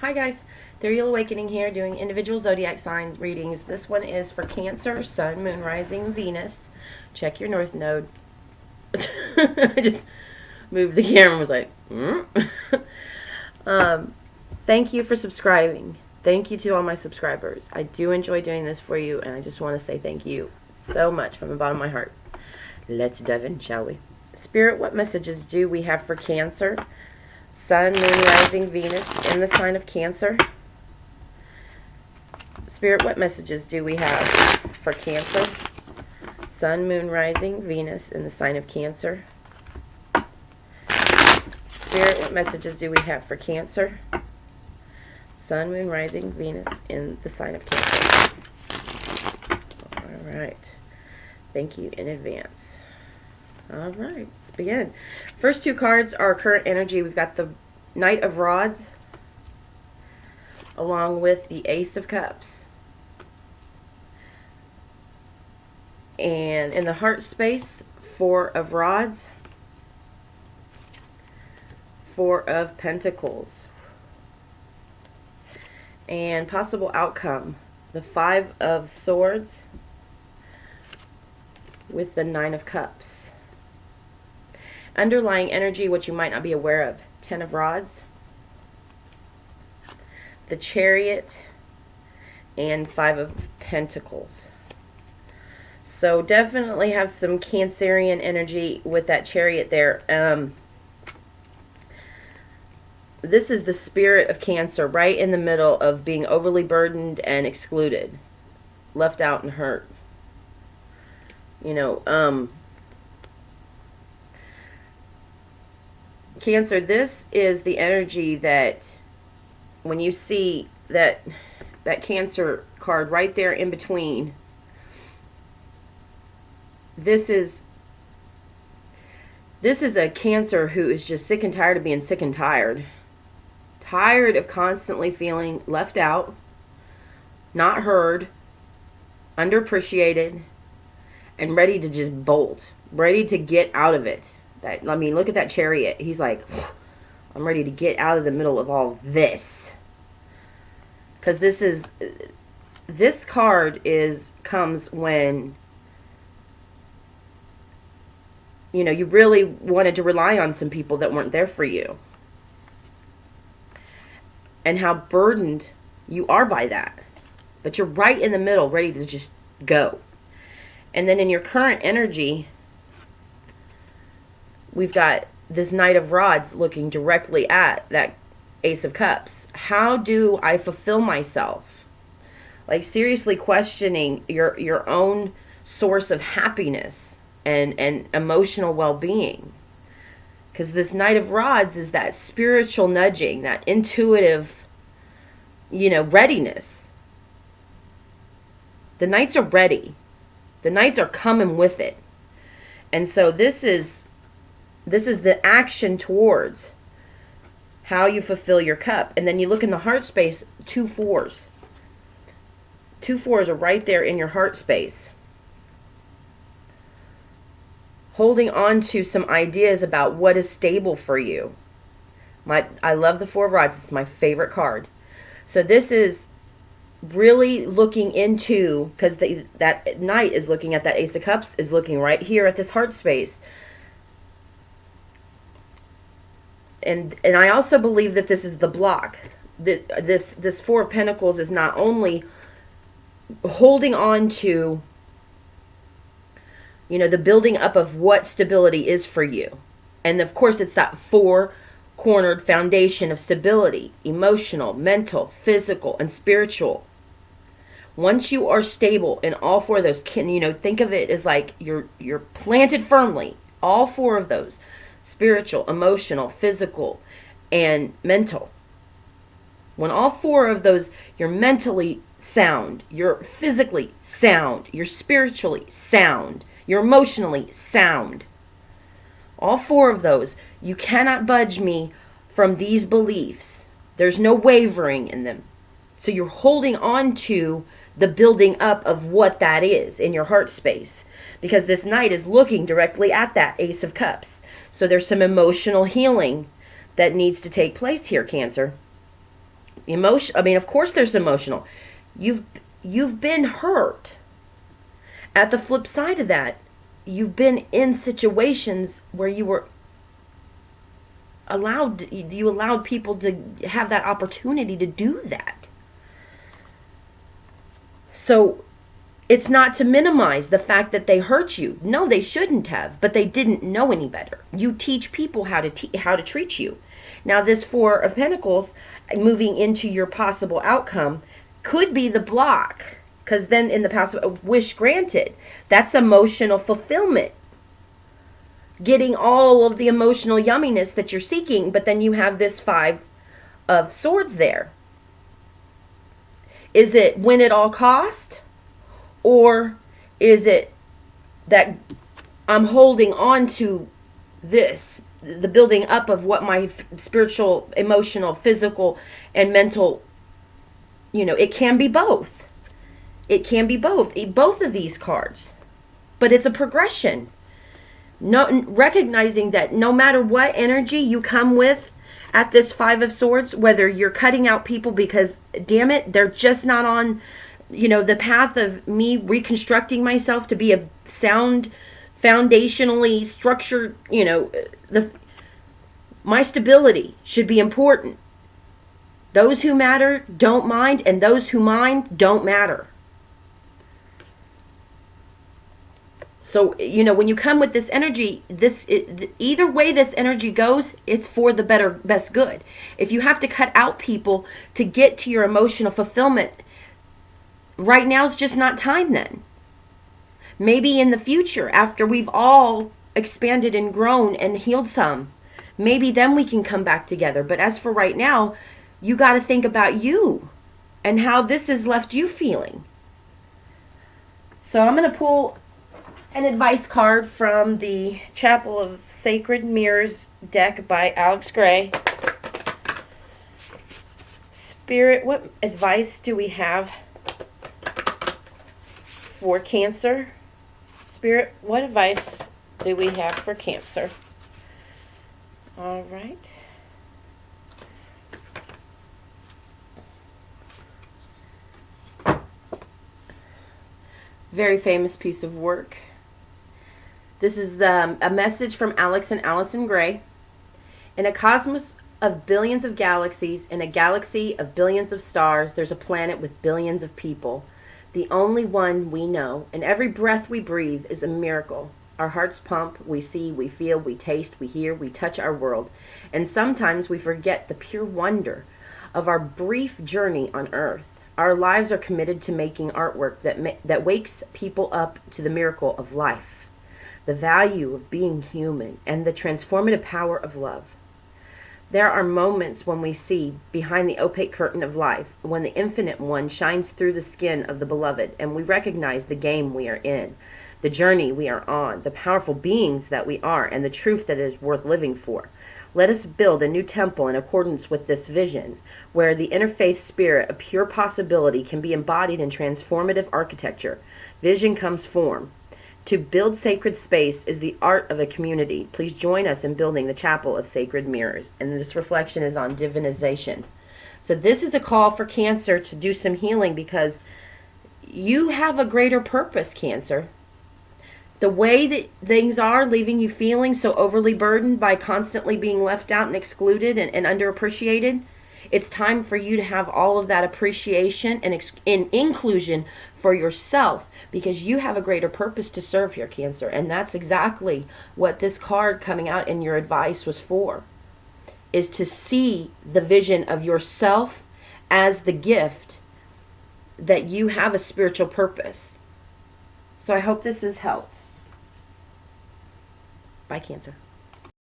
Hi guys, The Real Awakening here, doing individual zodiac signs readings. This one is for Cancer, Sun, Moon, Rising, Venus. Check your North Node. I just moved the camera and was like, thank you for subscribing. Thank you to all my subscribers. I do enjoy doing this for you, and I just want to say thank you so much from the bottom of my heart. Let's dive in, shall we? Spirit, what messages do we have for Cancer? Sun, Moon, Rising, Venus in the sign of Cancer. Spirit, what messages do we have for Cancer? Sun, Moon, Rising, Venus in the sign of Cancer. Spirit, what messages do we have for Cancer? Sun, Moon, Rising, Venus in the sign of Cancer. All right. Thank you in advance. All right, let's begin. First two cards are current energy. We've got the Knight of Rods along with the Ace of Cups. And in the heart space, Four of Rods, Four of Pentacles. And possible outcome, the Five of Swords with the Nine of Cups. Underlying energy, what you might not be aware of, Ten of Rods, the Chariot, and Five of Pentacles. So definitely have some Cancerian energy with that Chariot there. This is the spirit of Cancer, right in the middle of being overly burdened and excluded, left out and hurt. You know, Cancer, this is the energy that when you see that Cancer card right there in between, this is a Cancer who is just sick and tired of being sick and tired. Tired of constantly feeling left out, not heard, underappreciated, and ready to just bolt, ready to get out of it. I mean, look at that Chariot. He's like, I'm ready to get out of the middle of all this. Because this card comes when, you know, you really wanted to rely on some people that weren't there for you. And how burdened you are by that. But you're right in the middle, ready to just go. And then in your current energy, we've got this Knight of Rods looking directly at that Ace of Cups. How do I fulfill myself? Like seriously questioning your own source of happiness and emotional well-being. Because this Knight of Rods is that spiritual nudging, that intuitive, you know, readiness. The Knights are ready. The Knights are coming with it. And so this is the action towards how you fulfill your cup. And then you look in the heart space, two fours. Two fours are right there in your heart space. Holding on to some ideas about what is stable for you. I love the Four of Rods. It's my favorite card. So this is really looking into, because that Knight is looking at that Ace of Cups, is looking right here at this heart space. And I also believe that this is the block. This Four of Pentacles is not only holding on to, you know, the building up of what stability is for you. And of course, it's that four-cornered foundation of stability, emotional, mental, physical, and spiritual. Once you are stable in all four of those, you know, think of it as like you're planted firmly. All four of those, spiritual, emotional, physical, and mental. When all four of those, you're mentally sound, you're physically sound, you're spiritually sound, you're emotionally sound. All four of those, you cannot budge me from these beliefs. There's no wavering in them. So you're holding on to the building up of what that is in your heart space. Because this Knight is looking directly at that Ace of Cups. So there's some emotional healing that needs to take place here, Cancer. Emotion, I mean, of course there's emotional. You've been hurt. At the flip side of that, you've been in situations where you allowed people to have that opportunity to do that. So it's not to minimize the fact that they hurt you. No, they shouldn't have, but they didn't know any better. You teach people how to treat you. Now, this Four of Pentacles, moving into your possible outcome, could be the block, because then in the past, a wish granted, that's emotional fulfillment. Getting all of the emotional yumminess that you're seeking, but then you have this Five of Swords there. Is it win at all cost? Or is it that I'm holding on to this, the building up of what my spiritual, emotional, physical, and mental, it can be both. It can be both of these cards. But it's a progression. No, recognizing that no matter what energy you come with at this Five of Swords, whether you're cutting out people because, damn it, they're just not on, the path of me reconstructing myself to be a sound, foundationally structured, my stability should be important. Those who matter don't mind, and those who mind don't matter. So, when you come with this energy, either way this energy goes, it's for the best good. If you have to cut out people to get to your emotional fulfillment, right now it's just not time then. Maybe in the future, after we've all expanded and grown and healed some, maybe then we can come back together. But as for right now, you got to think about you and how this has left you feeling. So I'm going to pull an advice card from the Chapel of Sacred Mirrors deck by Alex Gray. Spirit, what advice do we have for Cancer? Spirit, what advice do we have for Cancer? All right. Very famous piece of work. This is a message from Alex and Allison Gray. In a cosmos of billions of galaxies, in a galaxy of billions of stars, there's a planet with billions of people. The only one we know, and every breath we breathe is a miracle. Our hearts pump, we see, we feel, we taste, we hear, we touch our world. And sometimes we forget the pure wonder of our brief journey on Earth. Our lives are committed to making artwork that wakes people up to the miracle of life, the value of being human, and the transformative power of love. There are moments when we see behind the opaque curtain of life, when the infinite one shines through the skin of the beloved, and we recognize the game we are in, the journey we are on, the powerful beings that we are, and the truth that is worth living for. Let us build a new temple in accordance with this vision, where the interfaith spirit of pure possibility can be embodied in transformative architecture. Vision comes form. To build sacred space is the art of a community. Please join us in building the Chapel of Sacred Mirrors. And this reflection is on divinization. So this is a call for Cancer to do some healing, because you have a greater purpose, Cancer. The way that things are leaving you feeling so overly burdened by constantly being left out and excluded and underappreciated, it's time for you to have all of that appreciation and inclusion for yourself, because you have a greater purpose to serve here, Cancer. And that's exactly what this card coming out in your advice was for, is to see the vision of yourself as the gift that you have a spiritual purpose. So I hope this has helped. Bye, Cancer.